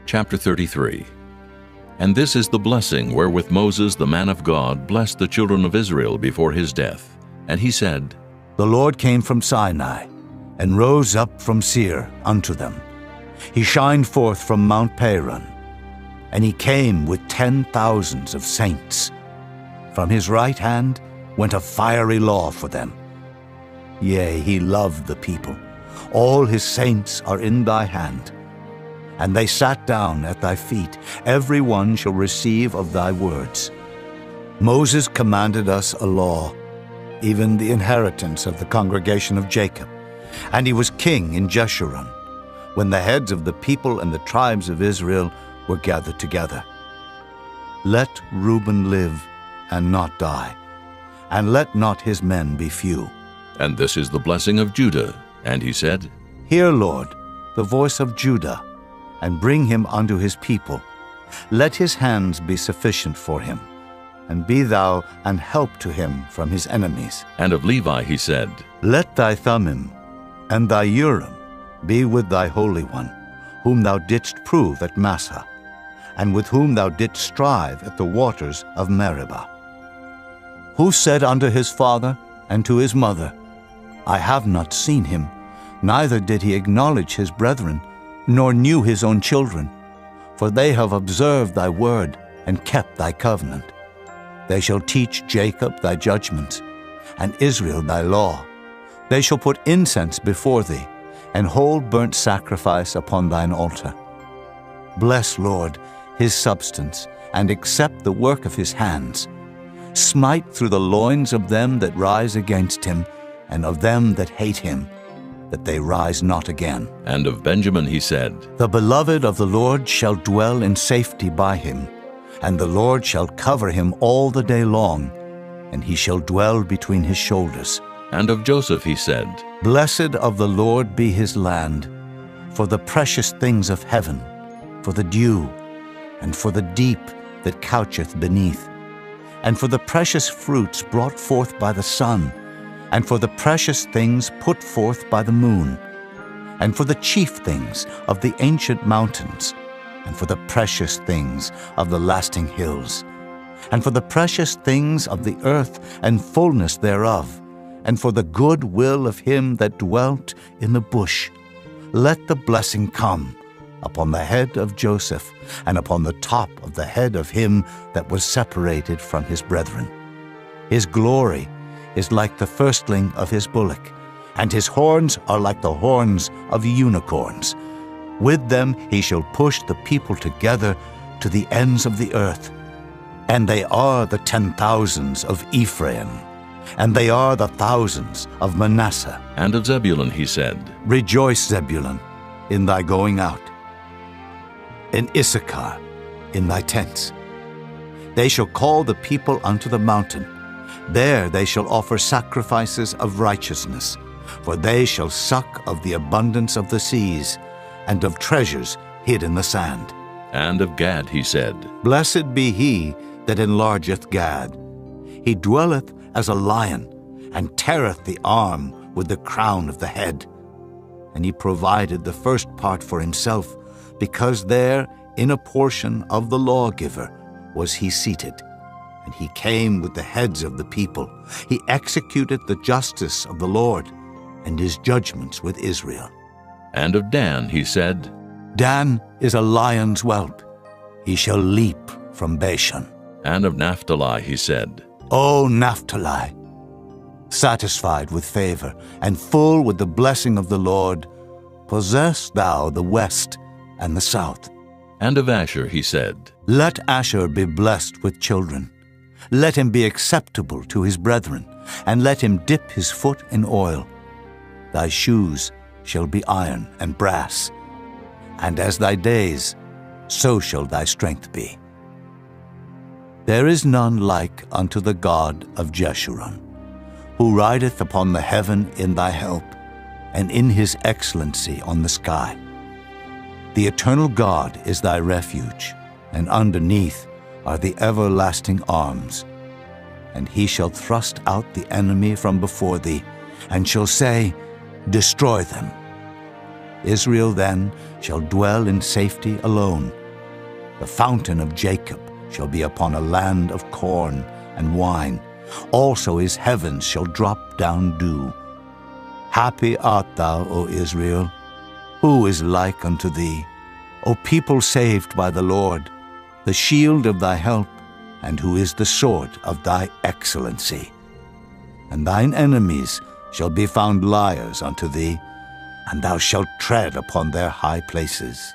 Chapter 33. And this is the blessing wherewith Moses the man of God blessed the children of Israel before his death. And he said, The Lord came from Sinai, and rose up from Seir unto them. He shined forth from Mount Paran, and he came with 10,000s of saints. From his right hand went a fiery law for them. Yea, he loved the people. All his saints are in thy hand. And they sat down at thy feet. Every one shall receive of thy words. Moses commanded us a law, even the inheritance of the congregation of Jacob. And he was king in Jeshurun, when the heads of the people and the tribes of Israel were gathered together. Let Reuben live and not die, and let not his men be few. And this is the blessing of Judah. And he said, Hear, Lord, the voice of Judah, and bring him unto his people. Let his hands be sufficient for him, and be thou an help to him from his enemies. And of Levi he said, Let thy Thummim and thy Urim be with thy Holy One, whom thou didst prove at Massah, and with whom thou didst strive at the waters of Meribah. Who said unto his father and to his mother, I have not seen him, neither did he acknowledge his brethren, nor knew his own children. For they have observed thy word, and kept thy covenant. They shall teach Jacob thy judgments, and Israel thy law. They shall put incense before thee, and hold burnt sacrifice upon thine altar. Bless, Lord, his substance, and accept the work of his hands. Smite through the loins of them that rise against him, and of them that hate him, that they rise not again. And of Benjamin he said, The beloved of the Lord shall dwell in safety by him, and the Lord shall cover him all the day long, and he shall dwell between his shoulders. And of Joseph he said, Blessed of the Lord be his land, for the precious things of heaven, for the dew, and for the deep that coucheth beneath, and for the precious fruits brought forth by the sun, and for the precious things put forth by the moon, and for the chief things of the ancient mountains, and for the precious things of the lasting hills, and for the precious things of the earth and fullness thereof, and for the good will of him that dwelt in the bush. Let the blessing come upon the head of Joseph, and upon the top of the head of him that was separated from his brethren. His glory is like the firstling of his bullock, and his horns are like the horns of unicorns. With them he shall push the people together to the ends of the earth. And they are the 10,000s of Ephraim, and they are the thousands of Manasseh. And of Zebulun he said, Rejoice, Zebulun, in thy going out, in Issachar, in thy tents. They shall call the people unto the mountain. There they shall offer sacrifices of righteousness, for they shall suck of the abundance of the seas, and of treasures hid in the sand. And of Gad he said, Blessed be he that enlargeth Gad. He dwelleth as a lion, and teareth the arm with the crown of the head. And he provided the first part for himself, because there in a portion of the lawgiver was he seated. And he came with the heads of the people. He executed the justice of the Lord, and his judgments with Israel. And of Dan he said, Dan is a lion's whelp. He shall leap from Bashan. And of Naphtali he said, O Naphtali, satisfied with favor, and full with the blessing of the Lord, possess thou the west and the south. And of Asher he said, Let Asher be blessed with children. Let him be acceptable to his brethren, and let him dip his foot in oil. Thy shoes shall be iron and brass, and as thy days, so shall thy strength be. There is none like unto the God of Jeshurun, who rideth upon the heaven in thy help, and in his excellency on the sky. The eternal God is thy refuge, and underneath are the everlasting arms. And he shall thrust out the enemy from before thee, and shall say, Destroy them. Israel then shall dwell in safety alone. The fountain of Jacob shall be upon a land of corn and wine. Also his heavens shall drop down dew. Happy art thou, O Israel! Who is like unto thee? O people saved by the Lord, the shield of thy help, and who is the sword of thy excellency. And thine enemies shall be found liars unto thee, and thou shalt tread upon their high places.